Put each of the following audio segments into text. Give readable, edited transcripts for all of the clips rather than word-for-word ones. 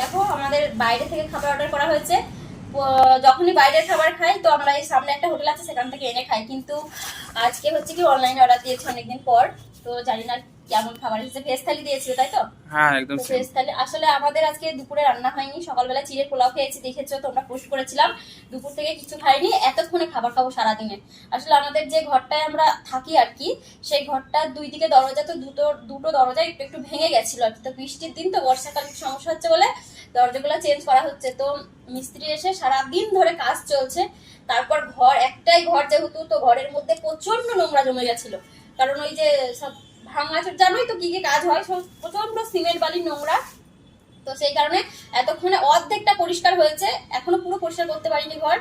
দেখো আমাদের বাইরে থেকে খাবার অর্ডার করা হয়েছে। যখনই বাইরের খাবার খাই তো আমরা এই সামনে একটা হোটেল আছে সেখান থেকে এনে খাই, কিন্তু আজকে হচ্ছে কি অনলাইনে অর্ডার দিয়েছি অনেকদিন পর, তো জানি না কেমন খাবার এসেছে। ভেজ থালি দিয়েছিল তাই তো? হ্যাঁ একদম সেম। ভেজ থালি আসলে আমাদের আজকে দুপুরে রান্না হয়নি, সকালবেলা চিড়ের পোলাও খেয়েছি, দেখেছো তোমরা পোস্ট করেছিলাম। দুপুর থেকে কিছু খাইনি, এতক্ষণে খাবার খাবো সারাদিনে। আসলে আমাদের যে ঘরটায় আমরা থাকি আর কি, সেই ঘরটার দুই দিকে দরজা, তো দুটো দরজা একটু একটু ভেঙে গেছিল আর কি। তো বৃষ্টির দিন তো বর্ষাকালে সমস্যা হচ্ছে বলে দরজাগুলো চেঞ্জ করা হচ্ছে। তো মিস্ত্রি এসে সারাদিন ধরে কাজ চলছে। তারপর একটাই ঘর যেহেতু, তো ঘরের মধ্যে প্রচন্ড নোংরা জমে গেছিল, কারণ ওই যে সব ভাঙাচোর, জানোই তো কি কি কাজ হয়, সব প্রচন্ড সিমেন্ট বালি নোংরা। তো সেই কারণে এতক্ষণে অর্ধেকটা পরিষ্কার হয়েছে, এখনো পুরো পরিষ্কার করতে পারিনি ঘর,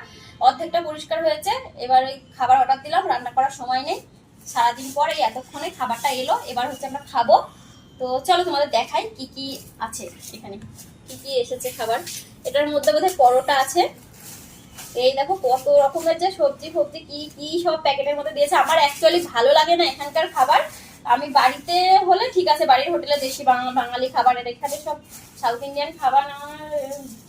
অর্ধেকটা পরিষ্কার হয়েছে। এবার ওই খাবার অর্ডার দিলাম, রান্না করার সময় নেই, সারাদিন পরে এতক্ষণে খাবারটা এলো, এবার হচ্ছে আমরা খাবো। তো চলো তোমাদের দেখাই কি কি আছে এখানে, কি কি এসেছে খাবার। এটার মধ্যে বোধহয় পরোটা আছে, এই দেখো কত রকমের যে সবজি ফবজি কি কি সব প্যাকেটের মধ্যে দিয়েছে। আমার অ্যাকচুয়ালি ভালো লাগে না এখানকার খাবার, আমি বাড়িতে হলে ঠিক আছে, বাড়ির হোটেলে দেশি বাঙালি খাবারের, এখানে সব সাউথ ইন্ডিয়ান খাবার আমার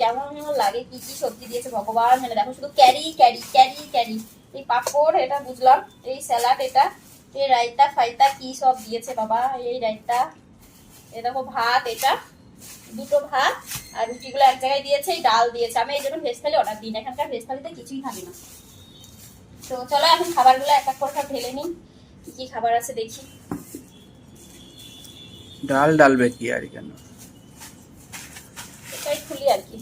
কেমন লাগে। কি কি সবজি দিয়েছে ভগবান জানে। দেখো শুধু ক্যারি ক্যারি ক্যারি ক্যারি, এই পাঁপড় এটা বুঝলাম, এই স্যালাড, এটা এই রায়তা ফাইতা কি সব দিয়েছে বাবা, এই রায়তা, এই দেখো ভাত, এটা দুটো ভাত আর রুটিগুলো এক জায়গায় দিয়েছে, এই ডাল দিয়েছে। আমি এই জন্য ভেজ থালি অর্ডার দিই না, এখানকার ভেজ থালিতে কিছুই থাকে না। তো চলো এখন খাবারগুলো এক এক করে ঢেলে নিই, কি কি খাবার আছে দেখি। ডাল ডালবে কি আর কেন, এটাই খুলি আর কি।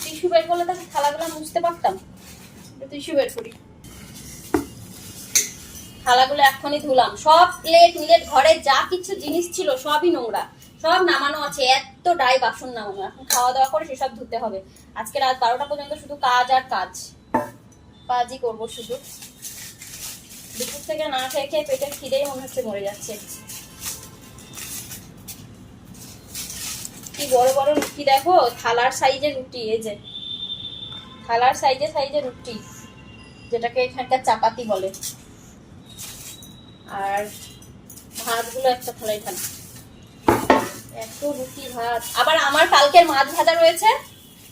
টিস্যু বের করলে তাকে থালাগুলো মুছতে পারতাম, টিস্যু বের করি। থালাগুলো এখনই ধুলাম, সব প্লেট মিলেট ঘরে যা কিছু জিনিস ছিল সবই নোংরা, সব নামানো আছে, এত ডাই বাসন নামানো। এখন খাওয়া দাওয়া করে সেসব ধুতে হবে। আজকে রাত 12টা পর্যন্ত শুধু কাজ আর কাজই করবো শুধু। দুপুর থেকে না খেয়ে খেয়ে পেটের খিদেই মনে হচ্ছে মরে যাচ্ছে। কি বড় বড় রুটি দেখো, থালার সাইজের রুটি, এই যে থালার সাইজে রুটি, যেটাকে এখানকার চাপাতি বলে। আর ভাতগুলো একটা থালায় ঢাল, এত রুটি ভাত। আবার আমার কালকের মাছ ভাজা রয়েছে,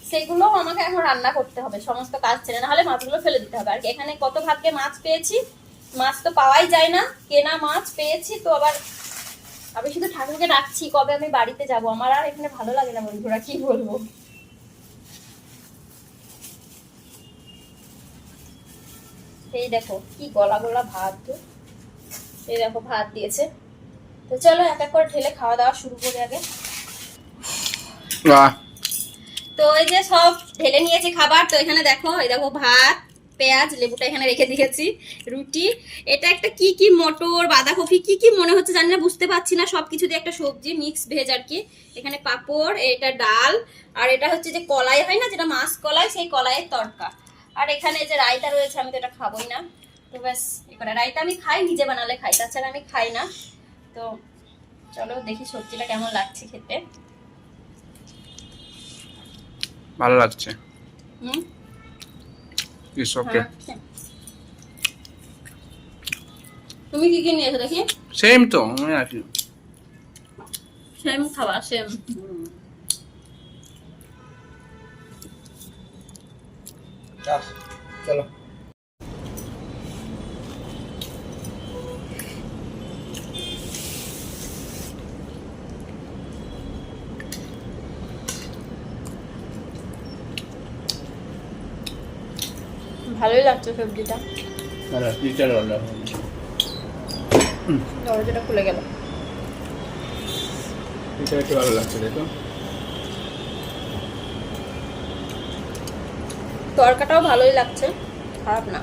সেগুলো আমাকে এখন রান্না করতে হবে সমস্ত কাজ ছেড়ে, না হলে মাছগুলো ফেলে দিতে হবে। আর এখানে কত ভাগ্যে মাছ পেয়েছি, মাছ তো পাওয়াই যায় না, কেনা মাছ পেয়েছি। তো আবার আমি শুধু ঠাকুরকে ডাকছি কবে আমি বাড়িতে যাব, আমার আর এখানে ভালো লাগে না বন্ধুরা, কি বলবো। এই দেখো কি গলা গলা ভাত, এই দেখো ভাত দিয়েছে। তো চলো এক এক করে ঢেলে খাওয়া দাওয়া শুরু করি আগে। তো এই যে সব ঢেলে নিয়েছি খাবার। তো এখানে দেখো, এই দেখো ভাত, পেঁয়াজ, লেবুটা এখানে রেখে দিয়েছি, রুটি, এটা একটা কি কি মটর বাঁধাকপি কি কি মনে হচ্ছে জানি না, বুঝতে পারছি না, সবকিছু দিয়ে একটা সবজি মিক্স ভেজ আর কি। এখানে পাঁপড়, এটা ডাল, আর এটা হচ্ছে যে কলাই হয় না, যেটা মাছ কলাই, সেই কলাইয়ের তড়কা। আর এখানে যে রায়তা রয়েছে, আমি তো এটা খাবোই না, তো ব্যাস এখানে রায়তা আমি খাই, নিজে বানালে খাই, তাছাড়া আমি খাই না। তো চলো দেখি সবজিটা কেমন লাগছে খেতে। ভালো লাগছে। তুমি কি কি নিয়েছো দেখি? সেম তো মনে আছে, সেম খাবার সেম। চলো ভালোই লাগছে সবজিটা, দরজাটা খুলে গেল। এটা একটু ভালো লাগছে দেখো, তরকাটাও ভালোই লাগছে, খারাপ না।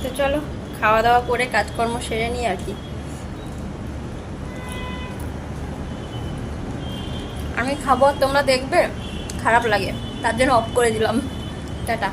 তো চলো খাওয়া দাওয়া করে কাজকর্ম সেরে নিই আর কি। আমি খাবো, তোমরা দেখবে, খারাপ লাগে তার জন্য অফ করে দিলাম। টাটা।